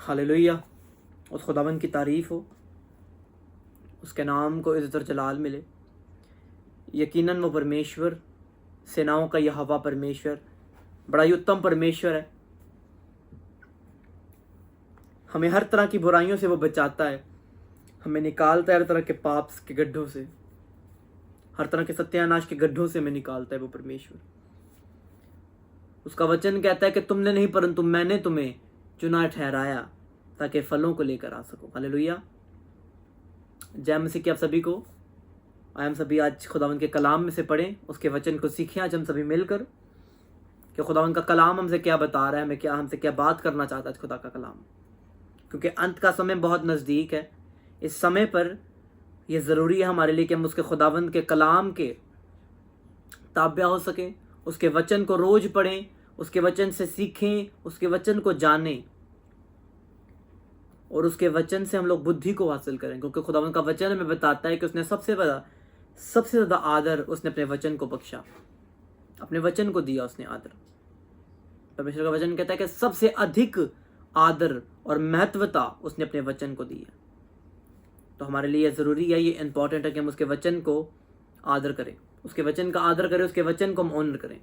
Hallelujah. उस खुदावंद की तारीफ़ हो, उसके नाम को इज़्ज़त और जलाल मिले। यकीनन वो परमेश्वर, सेनाओं का यहोवा परमेश्वर बड़ा ही उत्तम परमेश्वर है। हमें हर तरह की बुराइयों से वो बचाता है, हमें निकालता है हर तरह के पाप के गड्ढों से, हर तरह के सत्यानाश के गड्ढों से हमें निकालता है वो परमेश्वर। उसका वचन कहता है कि तुमने नहीं परंतु मैंने तुम्हें चुना ठहराया ताकि फलों को लेकर आ सको। हालेलुया। जय मसीह की आप सभी को। हम सभी आज खुदावंद के कलाम में से पढ़ें, उसके वचन को सीखें आज हम सभी मिलकर कि खुदावंद का कलाम हमसे क्या बता रहा है, हमें क्या हमसे क्या बात करना चाहता है खुदा का कलाम। क्योंकि अंत का समय बहुत नज़दीक है। इस समय पर यह ज़रूरी है हमारे लिए कि हम उसके खुदावंद के कलाम के ताबिया हो सकें, उसके वचन को रोज़ पढ़ें, उसके वचन से सीखें, उसके वचन को जानें और उसके वचन से हम लोग बुद्धि को हासिल करें। क्योंकि खुदावंद का वचन हमें बताता है कि उसने सबसे ज़्यादा आदर उसने अपने वचन को बख्शा, अपने वचन को दिया उसने आदर। परमेश्वर का वचन कहता है कि सबसे अधिक आदर और महत्वता उसने अपने वचन को दी है। तो हमारे लिए ज़रूरी है, ये इंपॉर्टेंट है कि हम उसके वचन को आदर करें, उसके वचन का आदर करें, उसके वचन को हम ऑनर करें।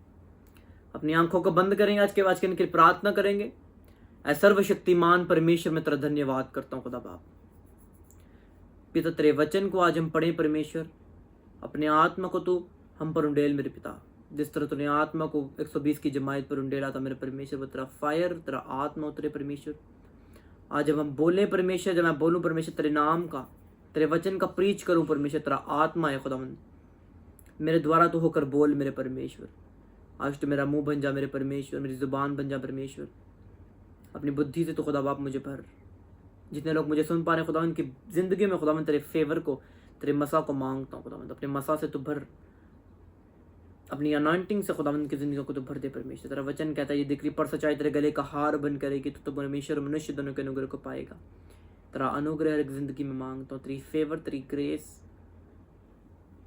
अपनी आंखों को बंद करेंगे आज के दिन की प्रार्थना करेंगे। ऐ सर्वशक्तिमान परमेश्वर मैं तेरा धन्यवाद करता हूँ खुदा बाप। पिता तेरे वचन को आज हम पढ़ें परमेश्वर, अपने आत्मा को तू हम पर उंडेल मेरे पिता। जिस तरह तूने आत्मा को 120 की जमायत पर उंडेला था मेरे परमेश्वर, वो तेरा फायर, तेरा आत्मा उतरे परमेश्वर। आज जब हम बोलें परमेश्वर, जब मैं बोलूँ परमेश्वर तेरे नाम का, तेरे वचन का प्रीच करूँ परमेश्वर, तेरा आत्मा है खुदावंद मेरे द्वारा तो होकर बोल मेरे परमेश्वर। आज तो मेरा मुंह बन जा मेरे परमेश्वर, मेरी ज़ुबान बन जा परमेश्वर। अपनी बुद्धि से तो खुदा बाप मुझे भर। जितने लोग मुझे सुन पा रहे खुदावंद की ज़िंदगी में खुदावंद तेरे फेवर को, तेरे मसा को मांगता हूँ खुदावंद। अपने मसा से तो भर, अपनी अनॉइंटिंग से खुदावंद की ज़िंदगी को तो भर दे परमेश्वर। तेरा वचन कहता है ये दिकरी पर सच्चाई तेरे गले का हार बन करेगी तो परमेश्वर मनुष्य दोनों के अनुग्रह को पाएगा। तेरा अनुग्रह हर एक ज़िंदगी में मांगता हूँ, तेरी फेवर, तेरी ग्रेस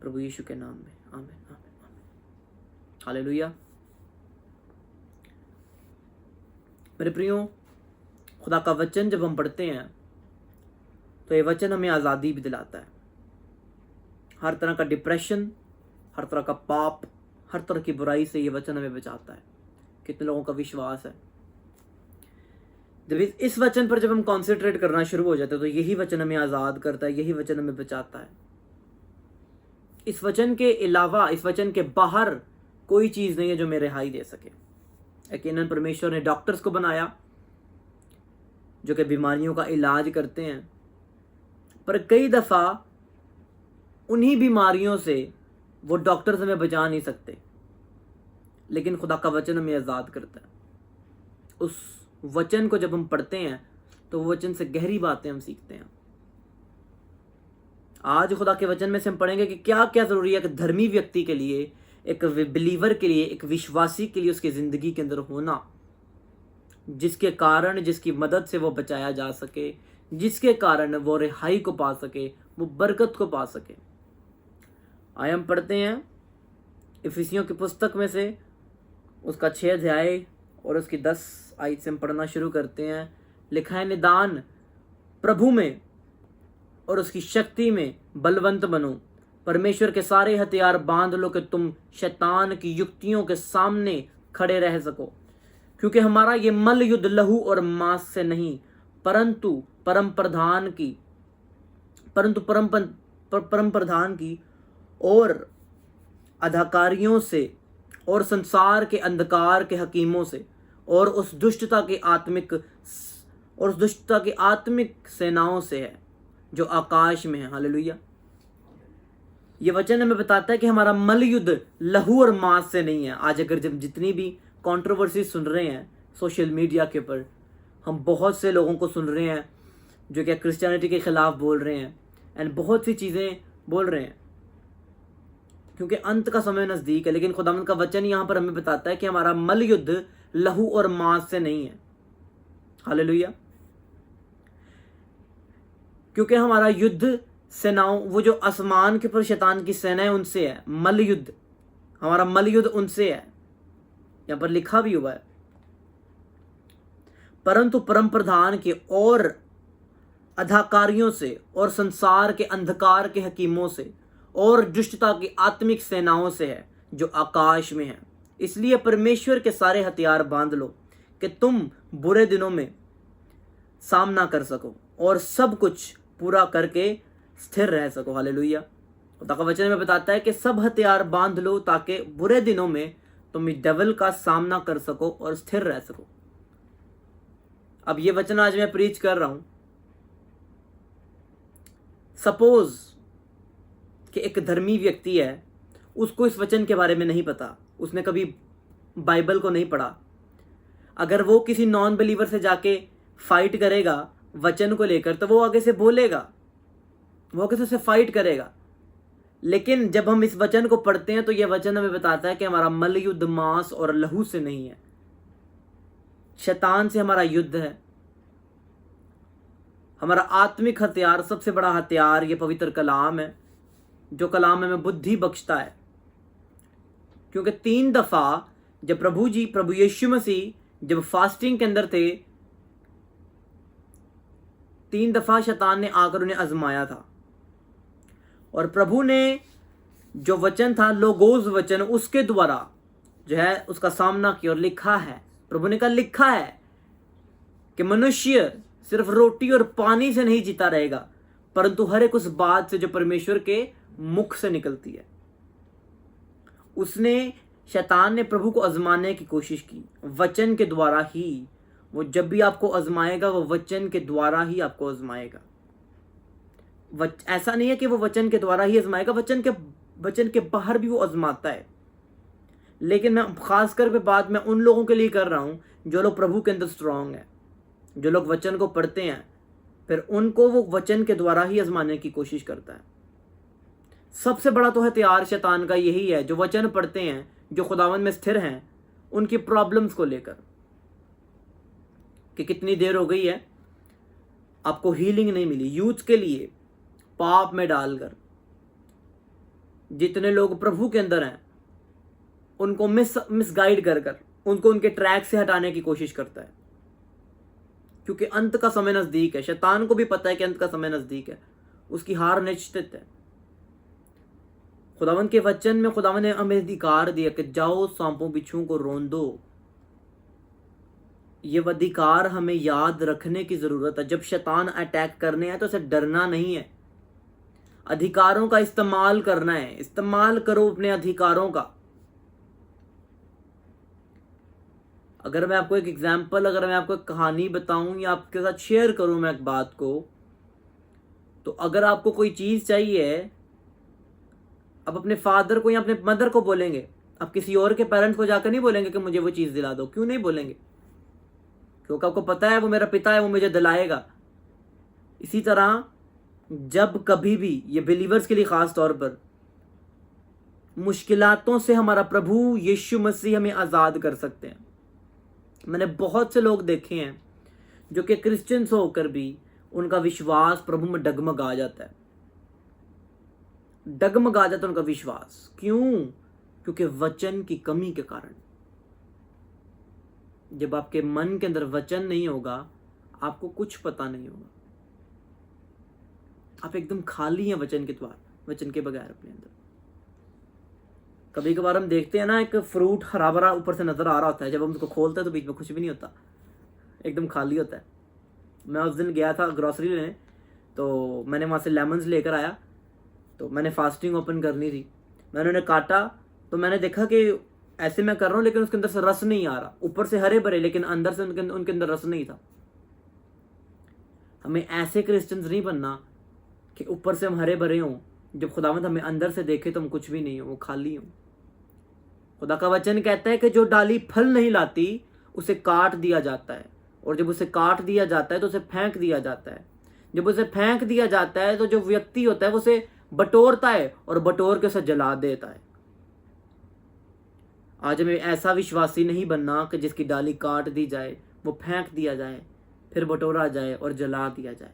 प्रभु यीशु के नाम में। आमीन आमीन आमीन। हालेलुया। मेरे प्रियो, खुदा का वचन जब हम पढ़ते हैं तो ये वचन हमें आज़ादी भी दिलाता है। हर तरह का डिप्रेशन, हर तरह का पाप, हर तरह की बुराई से ये वचन हमें बचाता है। कितने लोगों का विश्वास है? जब इस वचन पर जब हम कॉन्सेंट्रेट करना शुरू हो जाते हैं तो यही वचन हमें आज़ाद करता है, यही वचन हमें बचाता है। इस वचन के अलावा, इस वचन के बाहर कोई चीज़ नहीं है जो हमें रिहाई दे सके। यकीनन परमेश्वर ने डॉक्टर्स को बनाया जो कि बीमारियों का इलाज करते हैं, पर कई दफ़ा उन्हीं बीमारियों से वो डॉक्टर्स हमें बचा नहीं सकते, लेकिन खुदा का वचन हमें आज़ाद करता है। उस वचन को जब हम पढ़ते हैं तो वो वचन से गहरी बातें हम सीखते हैं। आज खुदा के वचन में से हम पढ़ेंगे कि क्या क्या ज़रूरी है एक धर्मी व्यक्ति के लिए, एक बिलीवर के लिए, एक विश्वासी के लिए उसकी ज़िंदगी के अंदर होना, जिसके कारण, जिसकी मदद से वो बचाया जा सके, जिसके कारण वो रिहाई को पा सके, वो बरकत को पा सके। आइए हम पढ़ते हैं इफिसियों की पुस्तक में से उसका 6 अध्याय और उसकी 10 आयत से हम पढ़ना शुरू करते हैं। लिखा है, निदान प्रभु में और उसकी शक्ति में बलवंत बनो, परमेश्वर के सारे हथियार बांध लो कि तुम शैतान की युक्तियों के सामने खड़े रह सको। क्योंकि हमारा ये मल युद्ध लहू और मांस से नहीं, परंतु परम प्रधान की और अधिकारियों से और संसार के अंधकार के हकीमों से और उस दुष्टता की आत्मिक सेनाओं से है जो आकाश में है। हालेलुया। ये वचन हमें बताता है कि हमारा मल युद्ध लहू और मांस से नहीं है। आज अगर जब जितनी भी कंट्रोवर्सी सुन रहे हैं सोशल मीडिया के ऊपर, हम बहुत से लोगों को सुन रहे हैं जो कि क्रिश्चियनिटी के खिलाफ बोल रहे हैं एंड बहुत सी चीज़ें बोल रहे हैं, क्योंकि अंत का समय नज़दीक है। लेकिन खुदावंद का वचन यहाँ पर हमें बताता है कि हमारा मल युद्ध लहू और मांस से नहीं है। हालेलुया। क्योंकि हमारा युद्ध सेनाओं, वो जो आसमान के ऊपर शैतान की सेनाएं, उनसे है। मल युद्ध, हमारा मल युद्ध उनसे है। यहाँ पर लिखा भी हुआ है, परंतु परम प्रधान के और अधाकारियों से और संसार के अंधकार के हकीमों से और दुष्टता की आत्मिक सेनाओं से है जो आकाश में है। इसलिए परमेश्वर के सारे हथियार बांध लो कि तुम बुरे दिनों में सामना कर सको और सब कुछ पूरा करके स्थिर रह सको। हालेलुया। खुदा का वचन में बताता है कि सब हथियार बांध लो ताकि बुरे दिनों में तुम डेविल का सामना कर सको और स्थिर रह सको। अब ये वचन आज मैं प्रीच कर रहा हूं। सपोज कि एक धर्मी व्यक्ति है, उसको इस वचन के बारे में नहीं पता, उसने कभी बाइबल को नहीं पढ़ा। अगर वो किसी नॉन बिलीवर से जाके फाइट करेगा वचन को लेकर, तो वो आगे से बोलेगा, वो आगे से उससे फाइट करेगा। लेकिन जब हम इस वचन को पढ़ते हैं तो यह वचन हमें बताता है कि हमारा मल्ल युद्ध मांस और लहू से नहीं है, शैतान से हमारा युद्ध है। हमारा आत्मिक हथियार, सबसे बड़ा हथियार, ये पवित्र कलाम है, जो कलाम हमें बुद्धि बख्शता है। क्योंकि 3 दफा जब प्रभु यीशु मसीह जब फास्टिंग के अंदर थे, 3 दफा शैतान ने आकर उन्हें आजमाया था। और प्रभु ने जो वचन था, लोगोस वचन, उसके द्वारा जो है उसका सामना किया। और लिखा है, प्रभु ने कहा लिखा है कि मनुष्य सिर्फ रोटी और पानी से नहीं जीता रहेगा, परंतु हर एक उस बात से जो परमेश्वर के मुख से निकलती है। शैतान ने प्रभु को आजमाने की कोशिश की वचन के द्वारा ही। वो जब भी आपको आजमाएगा, वो वचन के द्वारा ही आपको आजमाएगा। ऐसा नहीं है कि वो वचन के द्वारा ही आजमाएगा, वचन के बाहर भी वो आजमाता है। लेकिन मैं खासकर पे बात मैं उन लोगों के लिए कर रहा हूं जो लोग प्रभु के अंदर स्ट्रांग है, जो लोग वचन को पढ़ते हैं, फिर उनको वो वचन के द्वारा ही आजमाने की कोशिश करता है। सबसे बड़ा तो हथियार शैतान का यही है, जो वचन पढ़ते हैं, जो खुदावन में स्थिर हैं, उनकी प्रॉब्लम्स को लेकर कि कितनी देर हो गई है आपको हीलिंग नहीं मिली। यूथ के लिए पाप में डालकर जितने लोग प्रभु के अंदर हैं उनको मिसगाइड कर उनको उनके ट्रैक से हटाने की कोशिश करता है। क्योंकि अंत का समय नजदीक है। शैतान को भी पता है कि अंत का समय नजदीक है, उसकी हार निश्चित है। खुदावन के वचन में खुदावन ने हमें अधिकार दिया कि जाओ सांपों बिच्छुओं को रोन दो। ये अधिकार हमें याद रखने की जरूरत है। जब शैतान अटैक करने आए तो उसे डरना नहीं है, अधिकारों का इस्तेमाल करना है। इस्तेमाल करो अपने अधिकारों का। अगर मैं आपको एक एग्जाम्पल, अगर मैं आपको एक कहानी बताऊं या आपके साथ शेयर करूं मैं एक बात को, तो अगर आपको कोई चीज चाहिए, आप अपने फादर को या अपने मदर को बोलेंगे, आप किसी और के पेरेंट्स को जाकर नहीं बोलेंगे कि मुझे वो चीज दिला दो। क्यों नहीं बोलेंगे? क्योंकि आपको पता है वो मेरा पिता है, वो मुझे दिलाएगा। इसी तरह जब कभी भी, ये बिलीवर्स के लिए खास तौर पर, मुश्किलातों से हमारा प्रभु यीशु मसीह हमें आजाद कर सकते हैं। मैंने बहुत से लोग देखे हैं जो कि क्रिश्चियंस होकर भी उनका विश्वास प्रभु में डगमगा जाता है, डगमगा जाता है उनका विश्वास। क्यों? क्योंकि वचन की कमी के कारण। जब आपके मन के अंदर वचन नहीं होगा, आपको कुछ पता नहीं होगा। आप एकदम खाली हैं वचन के द्वारा, वचन के बगैर अपने अंदर। कभी कभार हम देखते हैं ना, एक फ्रूट हरा भरा ऊपर से नजर आ रहा होता है, जब हम उसको खोलते हैं तो बीच में कुछ भी नहीं होता, एकदम खाली होता है। मैं उस दिन गया था ग्रोसरी लेने, तो मैंने वहाँ से लेमन्स लेकर आया, तो मैंने फास्टिंग ओपन करनी थी। मैंने उन्हें काटा तो मैंने देखा कि ऐसे मैं कर रहा हूँ लेकिन उसके अंदर से रस नहीं आ रहा। ऊपर से हरे भरे लेकिन अंदर से उनके अंदर रस नहीं था। हमें ऐसे क्रिश्चियंस नहीं बनना कि ऊपर से हम हरे भरे हों, जब खुदावंद हमें अंदर से देखे तो हम कुछ भी नहीं हो, वो खाली हो। खुदा का वचन कहता है कि जो डाली फल नहीं लाती उसे काट दिया जाता है, और जब उसे काट दिया जाता है तो उसे फेंक दिया जाता है। जब उसे फेंक दिया जाता है तो जो व्यक्ति होता है वो उसे बटोरता है और बटोर के उसे जला देता है। आज हमें ऐसा विश्वासी नहीं बनना कि जिसकी डाली काट दी जाए, वो फेंक दिया जाए, फिर बटोरा जाए और जला दिया जाए।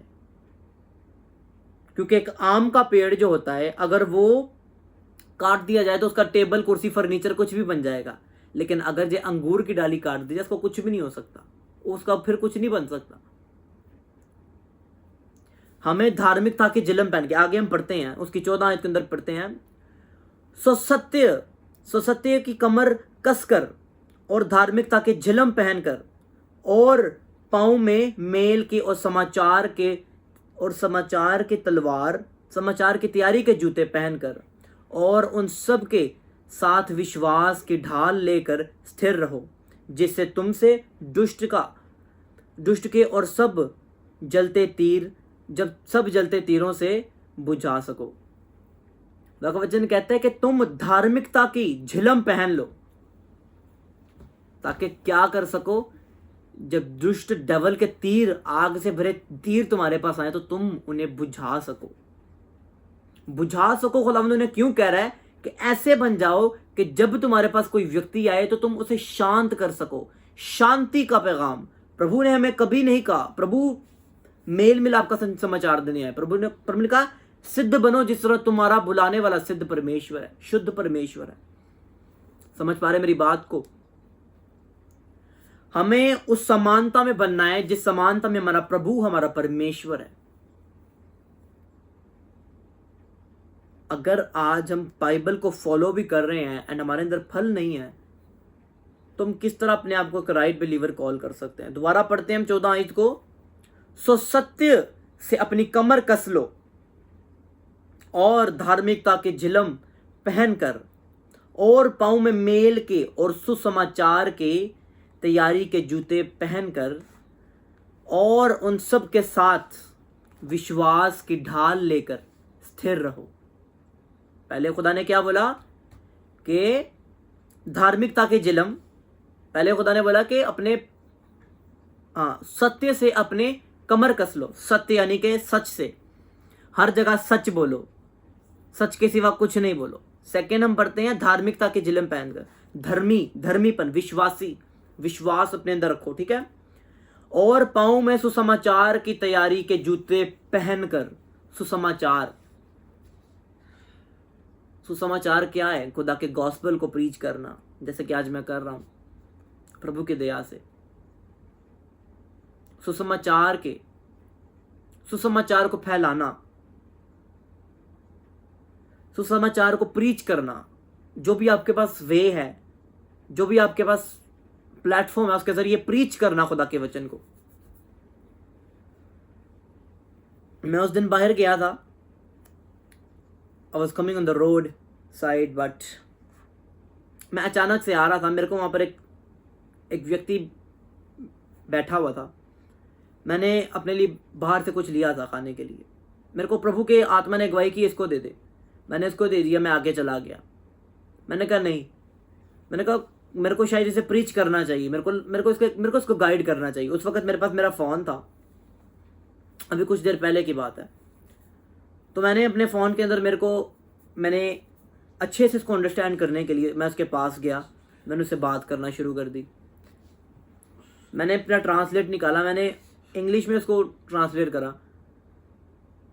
क्योंकि एक आम का पेड़ जो होता है, अगर वो काट दिया जाए तो उसका टेबल, कुर्सी, फर्नीचर कुछ भी बन जाएगा, लेकिन अगर जो अंगूर की डाली काट दी जाए उसको कुछ भी नहीं हो सकता। उसका फिर कुछ नहीं बन सकता। हमें धार्मिकता की जिलम पहन के, आगे हम पढ़ते हैं उसकी 14 आयत के अंदर पढ़ते हैं, सो सत्य की कमर कसकर और धार्मिकता के झिलम पहनकर और पाँव में मेल की और समाचार की तैयारी के जूते पहनकर और उन सब के साथ विश्वास की ढाल लेकर स्थिर रहो, जिससे तुमसे दुष्ट के और सब जलते तीरों से बुझा सको। भगवत वचन कहते हैं कि तुम धार्मिकता की झिलम पहन लो, ताकि क्या कर सको, जब दुष्ट डेवल के तीर, आग से भरे तीर तुम्हारे पास आए तो तुम उन्हें बुझा सको। खुदावंद उन्हें क्यों कह रहा है कि ऐसे बन जाओ कि जब तुम्हारे पास कोई व्यक्ति आए तो तुम उसे शांत कर सको। शांति का पैगाम प्रभु ने हमें कभी नहीं कहा, प्रभु मेल मिलाप का समाचार देने आए। प्रभु ने कहा सिद्ध बनो, जिस तरह तुम्हारा बुलाने वाला सिद्ध परमेश्वर है, शुद्ध परमेश्वर है। समझ पा रहे मेरी बात को? हमें उस समानता में बनना है जिस समानता में हमारा प्रभु, हमारा परमेश्वर है। अगर आज हम बाइबल को फॉलो भी कर रहे हैं एंड हमारे अंदर फल नहीं है, तो हम किस तरह अपने आप को एक राइट बिलीवर कॉल कर सकते हैं? दोबारा पढ़ते हैं हम 14 आयत को। सो सत्य से अपनी कमर कस लो और धार्मिकता के झिलम पहनकर और पाँव में मेल के और सुसमाचार के तैयारी के जूते पहनकर और उन सब के साथ विश्वास की ढाल लेकर स्थिर रहो। पहले खुदा ने क्या बोला कि धार्मिकता के झिलम, पहले खुदा ने बोला कि अपने सत्य से अपने कमर कस लो। सत्य यानी कि सच से, हर जगह सच बोलो, सच के सिवा कुछ नहीं बोलो। सेकेंड हम पढ़ते हैं धार्मिकता के झिलम पहनकर, धर्मीपन, विश्वास अपने अंदर रखो, ठीक है। और पाँव में सुसमाचार की तैयारी के जूते पहनकर, सुसमाचार क्या है? खुदा के गॉस्पेल को प्रीच करना, जैसे कि आज मैं कर रहा हूं प्रभु की दया से। सुसमाचार को फैलाना, सुसमाचार को प्रीच करना। जो भी आपके पास वे है, जो भी आपके पास प्लेटफॉर्म है, उसके जरिए प्रीच करना खुदा के वचन को। मैं उस दिन बाहर गया था, I was coming on the road side, but मैं अचानक से आ रहा था, मेरे को वहां पर एक व्यक्ति बैठा हुआ था। मैंने अपने लिए बाहर से कुछ लिया था खाने के लिए। मेरे को प्रभु के आत्मा ने अगुवाई की, इसको दे दे। मैंने इसको दे दिया, मैं आगे चला गया। मैंने कहा नहीं, मैंने कहा मेरे को शायद इसे प्रीच करना चाहिए, मेरे को इसको गाइड करना चाहिए। उस वक्त मेरे पास मेरा फ़ोन था, अभी कुछ देर पहले की बात है। तो मैंने अपने फ़ोन के अंदर मैंने अच्छे से इसको अंडरस्टैंड करने के लिए मैं उसके पास गया, मैंने उससे बात करना शुरू कर दी। मैंने अपना ट्रांसलेट निकाला, मैंने इंग्लिश में उसको ट्रांसलेट करा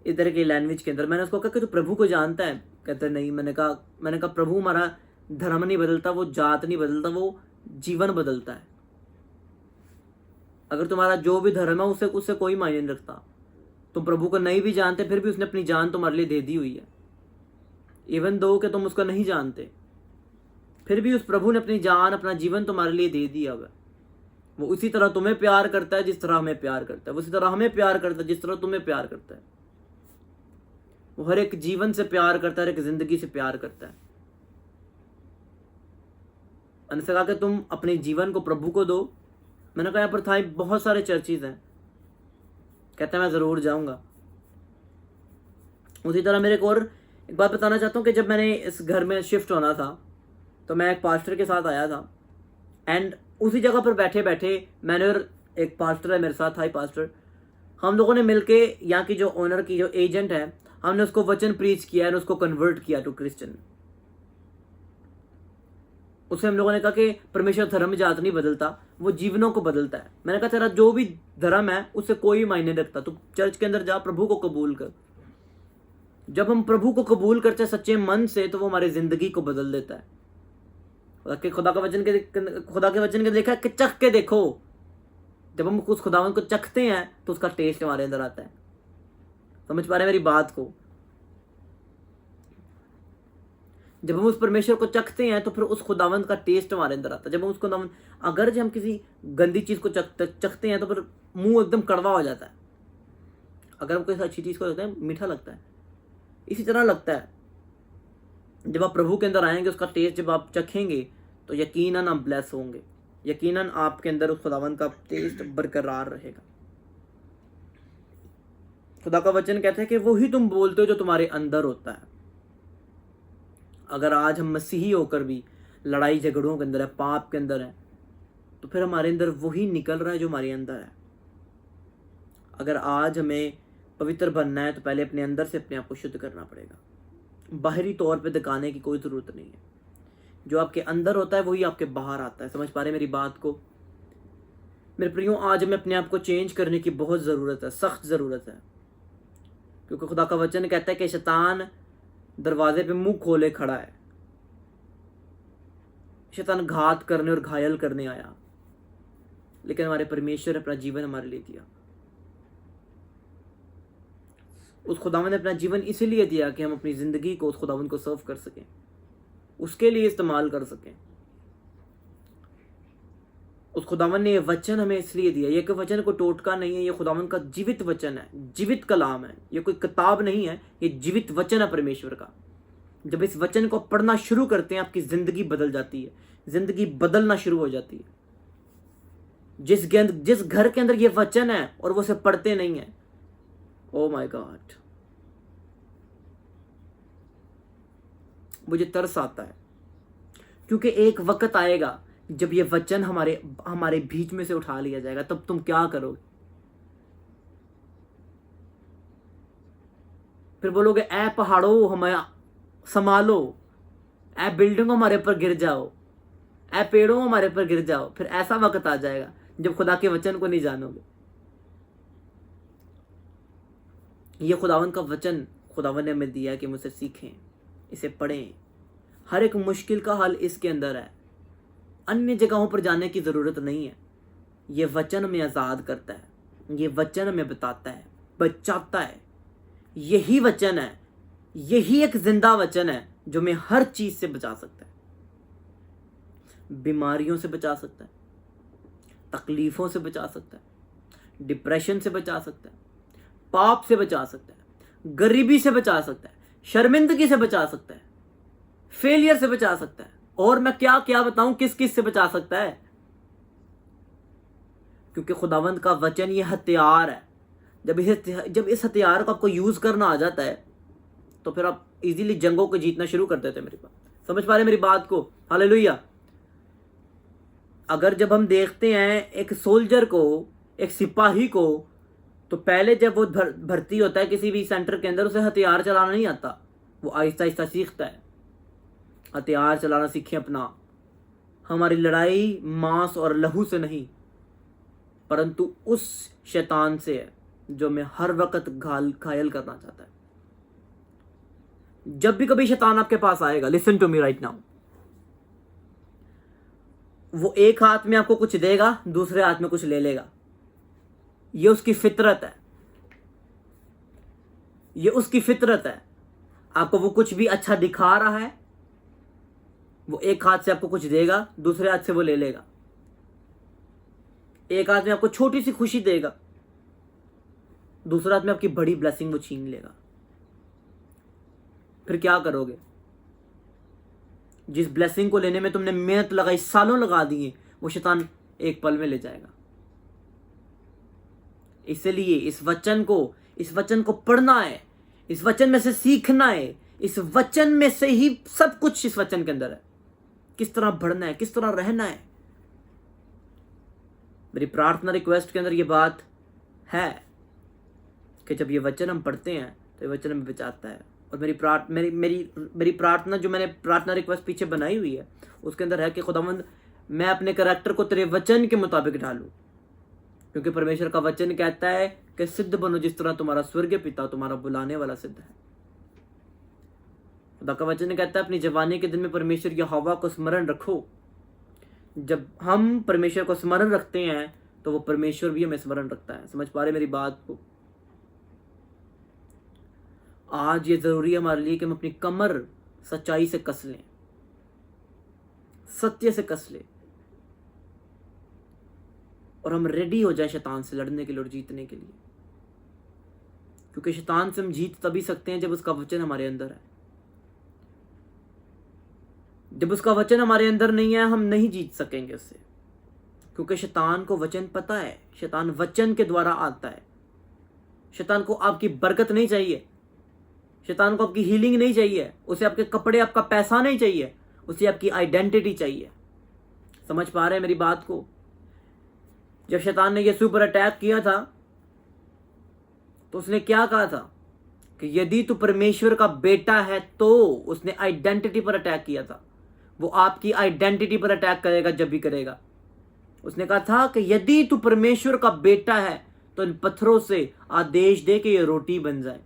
इधर की लैंग्वेज के अंदर। मैंने उसको कहा कि तू प्रभु को जानता है? कहते नहीं। मैंने कहा प्रभु हमारा धर्म नहीं बदलता, वो जात नहीं बदलता, वो जीवन बदलता है। अगर तुम्हारा जो भी धर्म है उससे कोई मायने नहीं रखता। तुम प्रभु को नहीं भी जानते, फिर भी उसने अपनी जान तुम्हारे लिए दे दी हुई है। इवन दो कि तुम उसको नहीं जानते, फिर भी उस प्रभु ने अपनी जान, अपना जीवन तुम्हारे लिए दे दिया हुआ है। वो उसी तरह तुम्हें प्यार करता है जिस तरह हमें प्यार करता है, उसी तरह हमें प्यार करता है जिस तरह तुम्हें प्यार करता है। वो हर एक जीवन से प्यार करता है, हर एक जिंदगी से प्यार करता है। मैंने कहा कि तुम अपने जीवन को प्रभु को दो। मैंने कहा यहाँ पर था बहुत सारे चर्चेज हैं। कहते हैं मैं ज़रूर जाऊँगा। उसी तरह मेरे को और एक बात बताना चाहता हूँ कि जब मैंने इस घर में शिफ्ट होना था तो मैं एक पास्टर के साथ आया था, एंड उसी जगह पर बैठे बैठे मैंने और एक पास्टर है मेरे साथ, हाई पास्टर, हम लोगों ने मिलके यहाँ की जो ओनर की जो एजेंट है, हमने उसको वचन प्रीच किया और उसको कन्वर्ट किया टू क्रिश्चियन। उससे हम लोगों ने कहा कि परमेश्वर धर्म जात नहीं बदलता, वो जीवनों को बदलता है। मैंने कहा तेरा जो भी धर्म है उससे कोई मायने रखता, तू चर्च के अंदर जा, प्रभु को कबूल कर। जब हम प्रभु को कबूल करते हैं सच्चे मन से, तो वो हमारी जिंदगी को बदल देता है। खुदा के वचन के देखा कि चख के देखो, जब हम उस खुदावन को चखते हैं तो उसका टेस्ट हमारे अंदर आता है। समझ पा रहे हैं मेरी बात को? जब हम उस परमेश्वर को चखते हैं तो फिर उस खुदावंत का टेस्ट हमारे अंदर आता है। जब हम उस खुदावंत, अगर जब हम किसी गंदी चीज को चखते हैं तो फिर मुंह एकदम कड़वा हो जाता है। अगर हम कोई अच्छी चीज को लगता है मीठा लगता है, इसी तरह लगता है जब आप प्रभु के अंदर आएंगे, उसका टेस्ट जब आप चखेंगे तो यकीनन आप ब्लेस होंगे, यकीनन आपके अंदर उस खुदावंत का टेस्ट बरकरार रहेगा। खुदा का वचन कहता है कि वो ही तुम बोलते हो जो तुम्हारे अंदर होता है। अगर आज हम मसीही होकर भी लड़ाई झगड़ों के अंदर है, पाप के अंदर है, तो फिर हमारे अंदर वही निकल रहा है जो हमारे अंदर है। अगर आज हमें पवित्र बनना है तो पहले अपने अंदर से अपने आप को शुद्ध करना पड़ेगा। बाहरी तौर पे दिखाने की कोई ज़रूरत नहीं है। जो आपके अंदर होता है वही आपके बाहर आता है। समझ पा रहे मेरी बात को? मेरे प्रियो, आज हमें अपने आप को चेंज करने की बहुत ज़रूरत है, सख्त ज़रूरत है। क्योंकि खुदा का वचन कहता है कि शैतान दरवाजे पे मुंह खोले खड़ा है। शैतान घात करने और घायल करने आया, लेकिन हमारे परमेश्वर ने अपना जीवन हमारे लिए दिया। उस खुदावन ने अपना जीवन इसीलिए दिया कि हम अपनी जिंदगी को उस खुदावन को सर्व कर सकें, उसके लिए इस्तेमाल कर सकें। उस खुदावन ने ये वचन हमें इसलिए दिया। ये कोई वचन को टोटका नहीं है, ये खुदावन का जीवित वचन है, जीवित कलाम है। ये कोई किताब नहीं है, ये जीवित वचन है परमेश्वर का। जब इस वचन को पढ़ना शुरू करते हैं आपकी जिंदगी बदल जाती है, जिंदगी बदलना शुरू हो जाती है। जिस घर के अंदर ये वचन है और वो उसे पढ़ते नहीं है, ओ माय गॉड, मुझे तरस आता है। क्योंकि एक वक्त आएगा जब ये वचन हमारे बीच में से उठा लिया जाएगा, तब तुम क्या करोगे? फिर बोलोगे ऐ पहाड़ों हमें संभालो, ऐ बिल्डिंगों हमारे पर गिर जाओ, ऐ पेड़ों हमारे पर गिर जाओ। फिर ऐसा वक्त आ जाएगा जब खुदा के वचन को नहीं जानोगे। ये खुदावन का वचन खुदावन ने हमें दिया कि मुझसे सीखें, इसे पढ़ें। हर एक मुश्किल का हल इसके अंदर है, अन्य जगहों पर जाने की ज़रूरत नहीं है। ये वचन हमें आज़ाद करता है, ये वचन हमें बताता है, बचाता है। यही वचन है, यही एक जिंदा वचन है जो हमें हर चीज़ से बचा सकता है। बीमारियों से बचा सकता है, तकलीफ़ों से बचा सकता है, डिप्रेशन से बचा सकता है, पाप से बचा सकता है, गरीबी से बचा सकता है, शर्मिंदगी से बचा सकता है, फेलियर से बचा सकता है, और मैं क्या क्या बताऊं किस किस से बचा सकता है। क्योंकि खुदावंद का वचन ये हथियार है। जब इस हथियार को आपको यूज करना आ जाता है तो फिर आप इजीली जंगों को जीतना शुरू कर देते हैं। मेरी बात समझ पा रहे मेरी बात को? हालेलुया। अगर जब हम देखते हैं एक सोल्जर को, एक सिपाही को, तो पहले जब वो भर्ती होता है किसी भी सेंटर के अंदर, उसे हथियार चलाना नहीं आता, वो आहिस्ता आहिस्ता सीखता है। हथियार चलाना सीखें अपना। हमारी लड़ाई मांस और लहू से नहीं, परंतु उस शैतान से है जो हमें हर वक्त घायल करना चाहता है। जब भी कभी शैतान आपके पास आएगा, listen to me right now, वो एक हाथ में आपको कुछ देगा, दूसरे हाथ में कुछ ले लेगा। ये उसकी फितरत है, ये उसकी फितरत है। आपको वो कुछ भी अच्छा दिखा रहा है, वो एक हाथ से आपको कुछ देगा, दूसरे हाथ से वो ले लेगा। एक हाथ में आपको छोटी सी खुशी देगा, दूसरे हाथ में आपकी बड़ी ब्लेसिंग वो छीन लेगा। फिर क्या करोगे? जिस ब्लेसिंग को लेने में तुमने मेहनत लगाई, सालों लगा दिए, वो शैतान एक पल में ले जाएगा। इसलिए इस वचन को पढ़ना है, इस वचन में से सीखना है। इस वचन में से ही सब कुछ इस वचन के अंदर है। किस तरह बढ़ना है, किस तरह रहना है। मेरी प्रार्थना रिक्वेस्ट के अंदर ये बात है कि जब ये वचन हम पढ़ते हैं तो ये वचन हमें बचाता है। और मेरी प्रार्थना, जो मैंने प्रार्थना रिक्वेस्ट पीछे बनाई हुई है, उसके अंदर है कि खुदावंद, मैं अपने करैक्टर को तेरे वचन के मुताबिक ढालूं। क्योंकि परमेश्वर का वचन कहता है कि सिद्ध बनो जिस तरह तुम्हारा स्वर्गीय पिता तुम्हारा बुलाने वाला सिद्ध है। खुदा का वचन कहता है अपनी जवानी के दिन में परमेश्वर यहोवा को स्मरण रखो। जब हम परमेश्वर को स्मरण रखते हैं तो वो परमेश्वर भी हमें स्मरण रखता है। समझ पा रहे मेरी बात को? आज ये जरूरी है हमारे लिए कि हम अपनी कमर सच्चाई से कस लें, सत्य से कस लें, और हम रेडी हो जाए शैतान से लड़ने के लिए और जीतने के लिए। क्योंकि शैतान से हम जीत तभी सकते हैं जब उसका वचन हमारे अंदर है। जब उसका वचन हमारे अंदर नहीं है, हम नहीं जीत सकेंगे उससे। क्योंकि शैतान को वचन पता है, शैतान वचन के द्वारा आता है। शैतान को आपकी बरकत नहीं चाहिए, शैतान को आपकी हीलिंग नहीं चाहिए, उसे आपके कपड़े, आपका पैसा नहीं चाहिए, उसे आपकी आइडेंटिटी चाहिए। समझ पा रहे हैं मेरी बात को? जब शैतान ने यीशु पर अटैक किया था तो उसने क्या कहा था कि यदि तू परमेश्वर का बेटा है, तो उसने आइडेंटिटी पर अटैक किया था। वो आपकी आइडेंटिटी पर अटैक करेगा जब भी करेगा। उसने कहा था कि यदि तू परमेश्वर का बेटा है तो इन पत्थरों से आदेश दे कि ये रोटी बन जाए।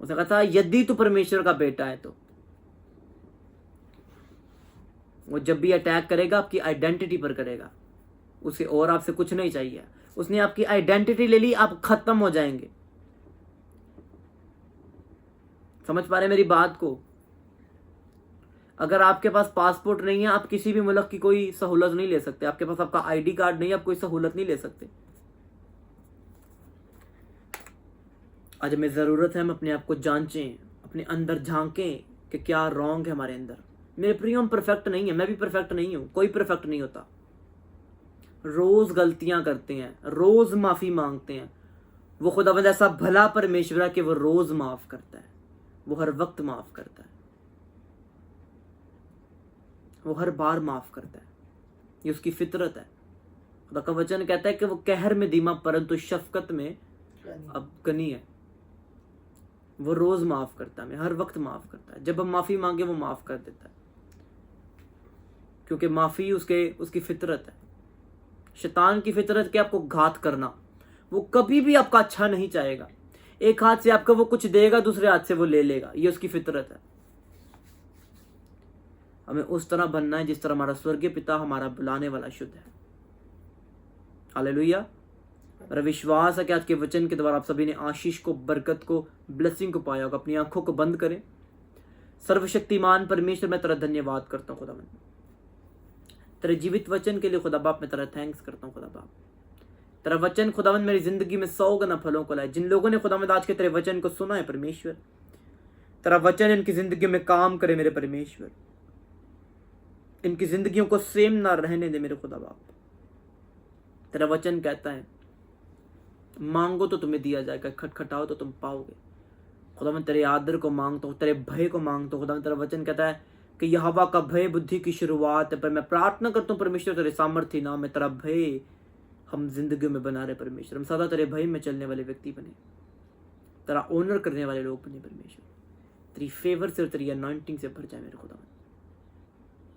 उसने कहा था यदि तू परमेश्वर का बेटा है तो। वो जब भी अटैक करेगा आपकी आइडेंटिटी पर करेगा, उसे और आपसे कुछ नहीं चाहिए। उसने आपकी आइडेंटिटी ले ली, आप खत्म हो जाएंगे। समझ पा रहे मेरी बात को? अगर आपके पास पासपोर्ट नहीं है, आप किसी भी मुल्क की कोई सहूलत नहीं ले सकते। आपके पास आपका आईडी कार्ड नहीं है, आप कोई सहूलत नहीं ले सकते। आज हमें जरूरत है हम अपने आप को जांचें, अपने अंदर झांकें कि क्या रॉन्ग है हमारे अंदर। मेरे प्रियो, हम परफेक्ट नहीं है, मैं भी परफेक्ट नहीं हूं, कोई परफेक्ट नहीं होता। रोज गलतियां करते हैं, रोज माफी मांगते हैं। वो खुदावंद ऐसा भला परमेश्वर है कि वो रोज माफ करता है, वो हर वक्त माफ करता है, वो हर बार माफ करता है। ये उसकी फितरत है। खुदा का वचन कहता है कि वो कहर में धीमा परंतु शफकत में अब गनी है। वो रोज माफ करता है, हर वक्त माफ करता है। जब हम माफी मांगे वो माफ कर देता है, क्योंकि माफी उसकी फितरत है। शैतान की फितरत के आपको घात करना, वो कभी भी आपका अच्छा नहीं चाहेगा। एक हाथ से आपको वो कुछ देगा, दूसरे हाथ से वो ले लेगा। ये उसकी फितरत है। हमें उस तरह बनना है जिस तरह हमारा स्वर्गीय पिता हमारा बुलाने वाला शुद्ध है। हालेलुया। मेरा विश्वास है कि आज के वचन के द्वारा आप सभी ने आशीष को, बरकत को, ब्लेसिंग को पाया होगा। अपनी आंखों को बंद करें। सर्वशक्तिमान परमेश्वर, मैं तेरा धन्यवाद करता हूँ खुदावन, तेरे जीवित वचन के लिए खुदा बाप। मैं तेरा थैंक्स करता हूँ खुदा बाप। तेरा वचन खुदावन मेरी जिंदगी में 100 गुना फलों को लाए। जिन लोगों ने खुदावन आज के तेरे वचन को सुना है परमेश्वर, तेरा वचन इनकी जिंदगी में काम करे मेरे परमेश्वर। इनकी जिंदगियों को सेम ना रहने दे मेरे खुदा बाप। तेरा वचन कहता है मांगो तो तुम्हें दिया जाएगा, खटखटाओ तो तुम पाओगे। खुदा मैं तेरे आदर को मांगता हूँ, तेरे भय को मांगता हूँ। खुदा मैं तेरा वचन कहता है कि यहोवा का भय बुद्धि की शुरुआत है। पर मैं प्रार्थना करता हूँ परमेश्वर तेरे सामर्थ्य नाम में तेरा भय हम जिंदगी में बना रहे परमेश्वर। हम सदा तेरे भय में चलने वाले व्यक्ति बने, तेरा ऑनर करने वाले लोग बने परमेश्वर। तेरी फेवर से और तेरी अनॉइंटिंग से भर जाए मेरे खुदा।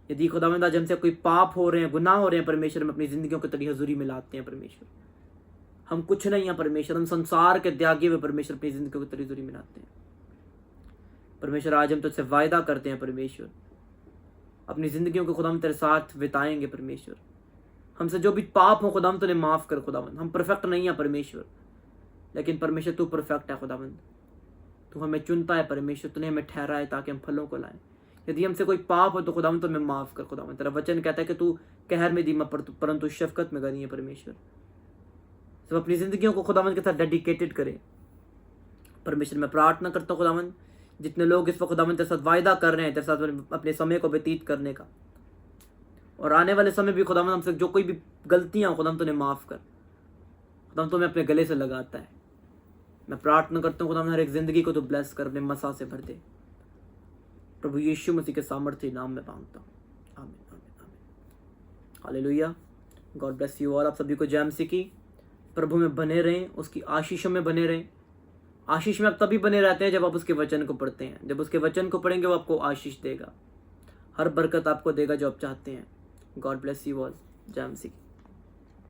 यदि खुदावंद आज हमसे कोई पाप हो रहे हैं, गुनाह हो रहे हैं परमेश्वर, हम अपनी जिंदगियों को तेरी हजूरी में लाते हैं परमेश्वर। हम कुछ नहीं है परमेश्वर, हम संसार के त्यागी हुए परमेश्वर अपनी जिंदगी को तेरी हजूरी में लाते हैं परमेश्वर। आज हम तुझसे वायदा करते हैं परमेश्वर, अपनी जिंदगियों को खुदावंद तेरे साथ बिताएंगे परमेश्वर। हमसे जो भी पाप हो खुदावंद तुझे माफ कर खुदावंद। हम परफेक्ट नहीं है परमेश्वर, लेकिन परमेश्वर तू परफेक्ट है खुदावंद। तू हमें चुनता है परमेश्वर, तूने हमें ठहरा है ताकि हम फलों को लाएं। यदि हमसे कोई पाप हो तो खुदावंद हमें माफ कर खुदावंद। तेरा वचन कहता है कि तू कहर में धीमा परंतु शफकत में गनी है परमेश्वर। सब अपनी जिंदगियों को खुदावंद के साथ डेडिकेटेड करें परमेश्वर। मैं प्रार्थना करता हूँ खुदावंद, जितने लोग इस वक्त खुदावंद तेरे साथ वायदा कर रहे हैं तेरे साथ अपने समय को व्यतीत करने का, और आने वाले समय भी खुदावंद हमसे जो कोई भी गलतियां खुदावंद तुन्हें माफ कर। खुदावंद तुम्हें अपने गले से लगाता है। मैं प्रार्थना करता हूँ खुदावंद हर एक जिंदगी को तो ब्लेस कर, अपने मसा से भर दे प्रभु यीशु मसीह के सामर्थ्य नाम में मांगता हूँ, आमीन आमीन आमीन। Hallelujah. God bless you all. आप सभी को जय मसीह की। प्रभु में बने रहें, उसकी आशीषों में बने रहें। आशीष में आप तभी बने रहते हैं जब आप उसके वचन को पढ़ते हैं। जब उसके वचन को पढ़ेंगे वो आपको आशीष देगा, हर बरकत आपको देगा जो आप चाहते हैं। God bless you all. जय मसीह।